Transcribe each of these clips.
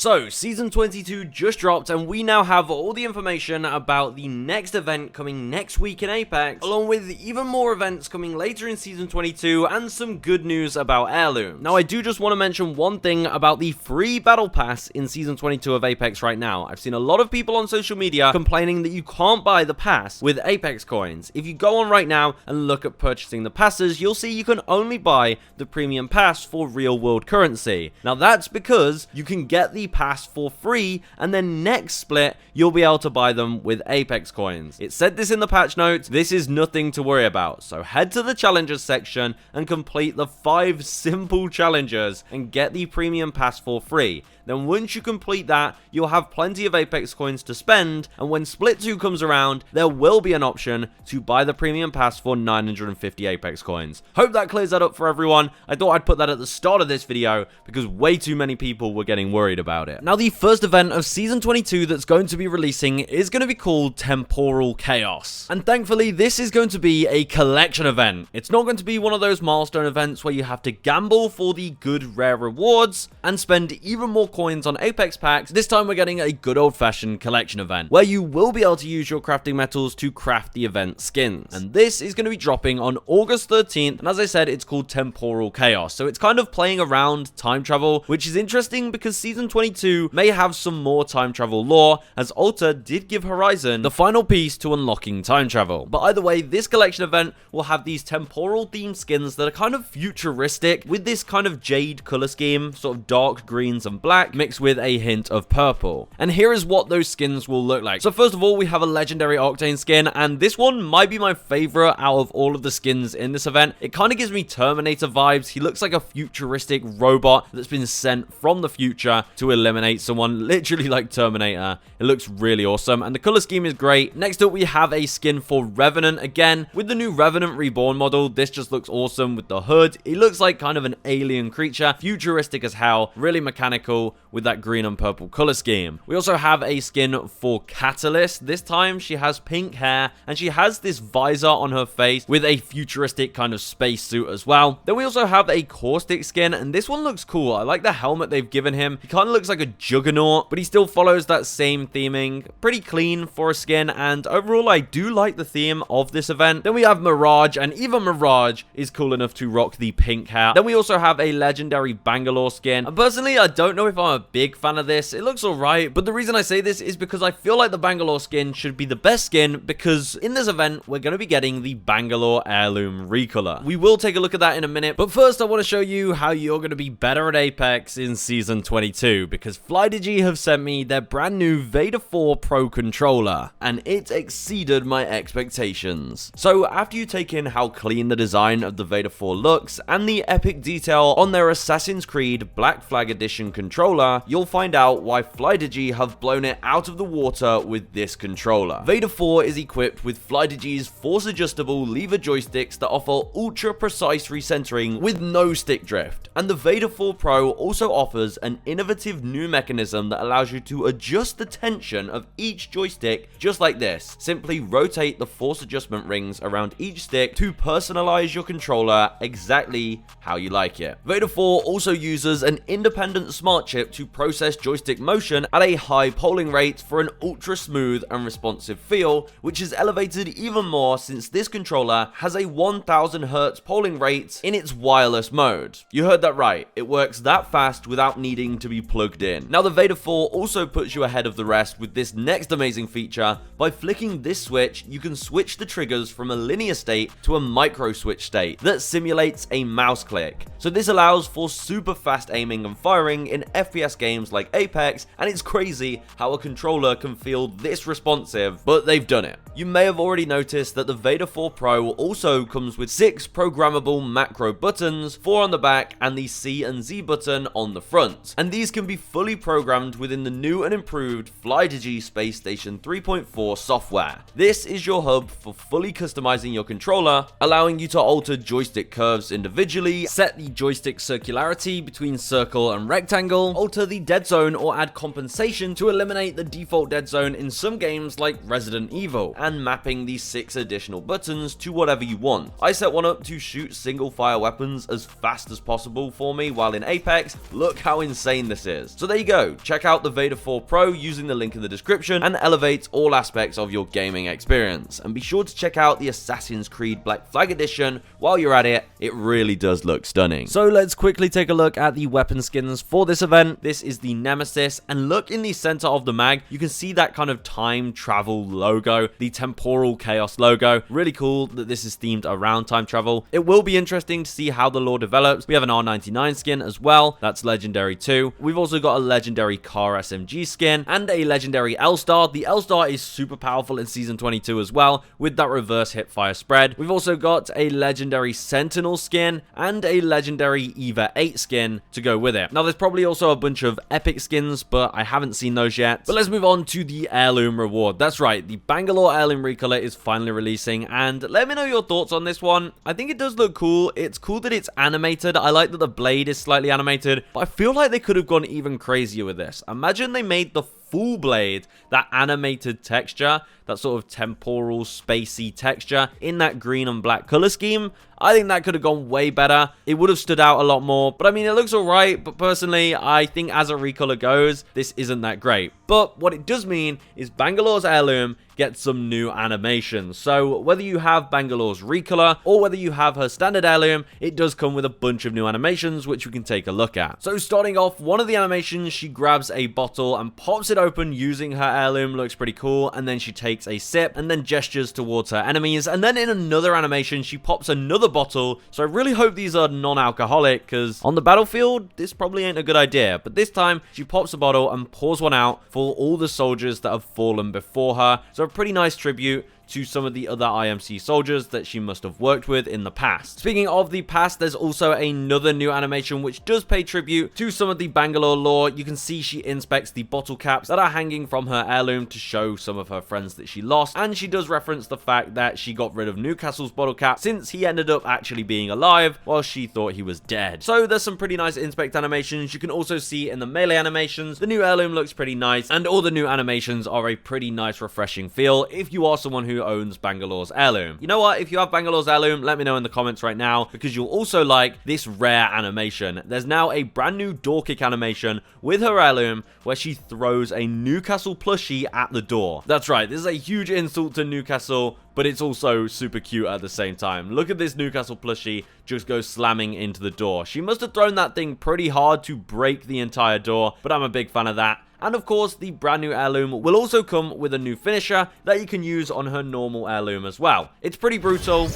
So, Season 22 just dropped, and we now have all the information about the next event coming next week in Apex, along with even more events coming later in Season 22, and some good news about Heirloom. Now, I do just want to mention one thing about the free Battle Pass in Season 22 of Apex right now. I've seen a lot of people on social media complaining that you can't buy the pass with Apex coins. If you go on right now and look at purchasing the passes, you'll see you can only buy the premium pass for real-world currency. Now, that's because you can get the pass for free, and then next split you'll be able to buy them with Apex coins. It said this in the patch notes. This is nothing to worry about, so head to the challenges section and complete the 5 simple challenges and get the premium pass for free. Then once you complete that, you'll have plenty of Apex coins to spend, and when Split 2 comes around, there will be an option to buy the premium pass for 950 Apex coins. Hope that clears that up for everyone. I thought I'd put that at the start of this video because way too many people were getting worried about it. Now, the first event of Season 22 that's going to be releasing is going to be called Temporal Chaos. And thankfully, this is going to be a collection event. It's not going to be one of those milestone events where you have to gamble for the good rare rewards and spend even more coins on Apex packs. This time we're getting a good old-fashioned collection event where you will be able to use your crafting metals to craft the event skins. And this is going to be dropping on August 13th, and as I said, it's called Temporal Chaos. So it's kind of playing around time travel, which is interesting because Season 22 may have some more time travel lore, as Alter did give Horizon the final piece to unlocking time travel. But either way, this collection event will have these temporal themed skins that are kind of futuristic with this kind of jade color scheme, sort of dark greens and black mixed with a hint of purple. And here is what those skins will look like. So first of all, we have a legendary Octane skin, and this one might be my favorite out of all of the skins in this event. It kind of gives me Terminator vibes. He looks like a futuristic robot that's been sent from the future to eliminate someone, literally like Terminator. It looks really awesome, and the color scheme is great. Next up, we have a skin for Revenant. Again, with the new Revenant Reborn model, this just looks awesome with the hood. He looks like kind of an alien creature, futuristic as hell, really mechanical with that green and purple color scheme. We also have a skin for Catalyst. This time she has pink hair and she has this visor on her face with a futuristic kind of space suit as well. Then we also have a Caustic skin, and this one looks cool. I like the helmet they've given him. He kind of looks like a juggernaut, but he still follows that same theming. Pretty clean for a skin, and overall I do like the theme of this event. Then we have Mirage, and even Mirage is cool enough to rock the pink hair. Then we also have a legendary Bangalore skin, and personally I don't know if I'm a big fan of this. It looks alright, but the reason I say this is because I feel like the Bangalore skin should be the best skin, because in this event we're going to be getting the Bangalore Heirloom recolor. We will take a look at that in a minute, but first I want to show you how you're going to be better at Apex in Season 22, because FlyDigi have sent me their brand new Vader 4 Pro controller, and it exceeded my expectations. So after you take in how clean the design of the Vader 4 looks and the epic detail on their Assassin's Creed Black Flag Edition controller, you'll find out why FlyDigi have blown it out of the water with this controller. Vader 4 is equipped with FlyDigi's force-adjustable lever joysticks that offer ultra-precise recentering with no stick drift. And the Vader 4 Pro also offers an innovative new mechanism that allows you to adjust the tension of each joystick just like this. Simply rotate the force adjustment rings around each stick to personalize your controller exactly how you like it. Vader 4 also uses an independent smart chip to process joystick motion at a high polling rate for an ultra smooth and responsive feel, which is elevated even more since this controller has a 1000 Hz polling rate in its wireless mode. You heard that right, it works that fast without needing to be plugged in. Now the Vader 4 also puts you ahead of the rest with this next amazing feature. By flicking this switch, you can switch the triggers from a linear state to a micro switch state that simulates a mouse click. So this allows for super fast aiming and firing in FPS games like Apex, and it's crazy how a controller can feel this responsive, but they've done it. You may have already noticed that the Vader 4 Pro also comes with 6 programmable macro buttons, 4 on the back and the C and Z button on the front, and these can be fully programmed within the new and improved FlyDigi Space Station 3.4 software. This is your hub for fully customizing your controller, allowing you to alter joystick curves individually, set the joystick circularity between circle and rectangle, alter the dead zone or add compensation to eliminate the default dead zone in some games like Resident Evil, and mapping these 6 additional buttons to whatever you want. I set one up to shoot single fire weapons as fast as possible for me while in Apex. Look how insane this is. So there you go, check out the Vader 4 Pro using the link in the description and elevate all aspects of your gaming experience. And be sure to check out the Assassin's Creed Black Flag Edition while you're at it. It really does look stunning. So let's quickly take a look at the weapon skins for this event. This is the Nemesis, and look in the center of the mag, you can see that kind of time travel logo, the Temporal Chaos logo. Really cool that this is themed around time travel. It will be interesting to see how the lore develops. We have an R99 skin as well, that's legendary too. We've also got a legendary car SMG skin and a legendary L-Star. The L-Star is super powerful in Season 22 as well, with that reverse hip fire spread. We've also got a legendary Sentinel skin and a legendary EVA 8 skin to go with it. Now there's probably also a bunch of epic skins, but I haven't seen those yet. But let's move on to the Heirloom reward. That's right, the Bangalore Heirloom recolor is finally releasing, and let me know your thoughts on this one. I think it does look cool. It's cool that it's animated. I like that the blade is slightly animated, but I feel like they could have gone even crazier with this. Imagine they made the full blade that animated texture, that sort of temporal spacey texture in that green and black color scheme. I think that could have gone way better. It would have stood out a lot more, but I mean, it looks alright, but personally, I think as a recolor goes, this isn't that great. But what it does mean is Bangalore's Heirloom gets some new animations. So whether you have Bangalore's recolor or whether you have her standard Heirloom, it does come with a bunch of new animations, which we can take a look at. So starting off, one of the animations, she grabs a bottle and pops it open using her Heirloom. Looks pretty cool. And then she takes a sip and then gestures towards her enemies. And then in another animation, she pops another bottle. So I really hope these are non-alcoholic, because on the battlefield, this probably ain't a good idea. But this time, she pops a bottle and pours one out for all the soldiers that have fallen before her. So a pretty nice tribute to some of the other IMC soldiers that she must have worked with in the past. Speaking of the past, there's also another new animation which does pay tribute to some of the Bangalore lore. You can see she inspects the bottle caps that are hanging from her heirloom to show some of her friends that she lost, and she does reference the fact that she got rid of Newcastle's bottle cap since he ended up actually being alive while she thought he was dead. So there's some pretty nice inspect animations. You can also see in the melee animations, the new heirloom looks pretty nice, and all the new animations are a pretty nice refreshing feel if you are someone who owns Bangalore's Heirloom. You know what? If you have Bangalore's Heirloom, let me know in the comments right now, because you'll also like this rare animation. There's now a brand new door kick animation with her heirloom where she throws a Newcastle plushie at the door. That's right, this is a huge insult to Newcastle, but it's also super cute at the same time. Look at this Newcastle plushie just go slamming into the door. She must have thrown that thing pretty hard to break the entire door, but I'm a big fan of that. And of course, the brand new heirloom will also come with a new finisher that you can use on her normal heirloom as well. It's pretty brutal.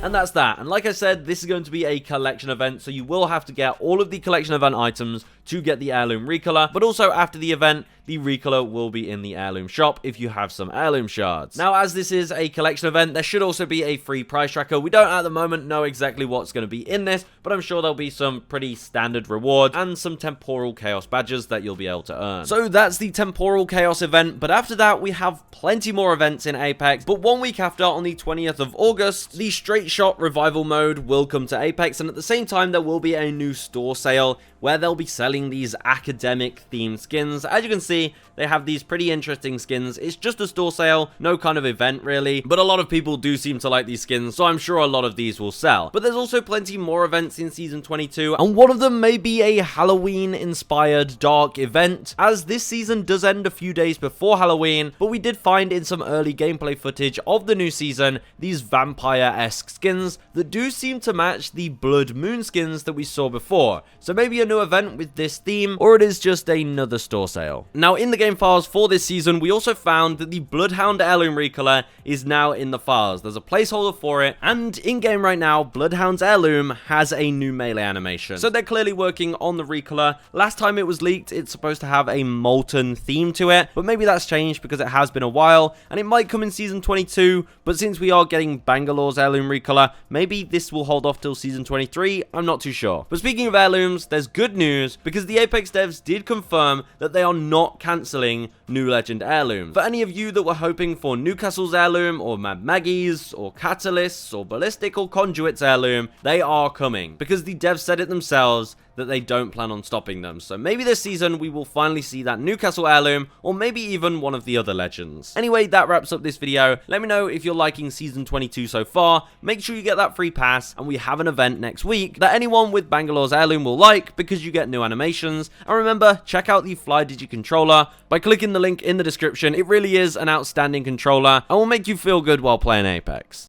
And that's that. And like I said, this is going to be a collection event, so you will have to get all of the collection event items to get the heirloom recolor. But also after the event, the recolor will be in the heirloom shop if you have some heirloom shards. Now, as this is a collection event, there should also be a free price tracker. We don't at the moment know exactly what's going to be in this, but I'm sure there'll be some pretty standard rewards and some temporal chaos badges that you'll be able to earn. So that's the temporal chaos event, but after that we have plenty more events in Apex. But 1 week after, on the 20th of August, the straight shot revival mode will come to Apex, and at the same time there will be a new store sale where they'll be selling these academic themed skins. As you can see, they have these pretty interesting skins. It's just a store sale, no kind of event really, but a lot of people do seem to like these skins, so I'm sure a lot of these will sell. But there's also plenty more events in Season 22, and one of them may be a Halloween-inspired dark event, as this season does end a few days before Halloween, but we did find in some early gameplay footage of the new season these vampire-esque skins that do seem to match the Blood Moon skins that we saw before. So maybe a new event with this theme, or it is just another store sale. Now, in the game files for this season, we also found that the Bloodhound Heirloom recolor is now in the files. There's a placeholder for it, and in-game right now, Bloodhound's Heirloom has a new melee animation. So they're clearly working on the recolor. Last time it was leaked, it's supposed to have a molten theme to it, but maybe that's changed because it has been a while, and it might come in Season 22, but since we are getting Bangalore's Heirloom recolor, maybe this will hold off till Season 23, I'm not too sure. But speaking of heirlooms, there's good news, because the Apex devs did confirm that they are not not cancelling New Legend Heirloom. For any of you that were hoping for Newcastle's Heirloom, or Mad Maggie's, or Catalyst's, or Ballistic or Conduit's Heirloom, they are coming, because the devs said it themselves that they don't plan on stopping them. So maybe this season we will finally see that Newcastle Heirloom, or maybe even one of the other legends. Anyway, that wraps up this video. Let me know if you're liking Season 22 so far. Make sure you get that free pass, and we have an event next week that anyone with Bangalore's Heirloom will like, because you get new animations. And remember, check out the FlyDigi controller by clicking the link in the description. It really is an outstanding controller, and will make you feel good while playing Apex.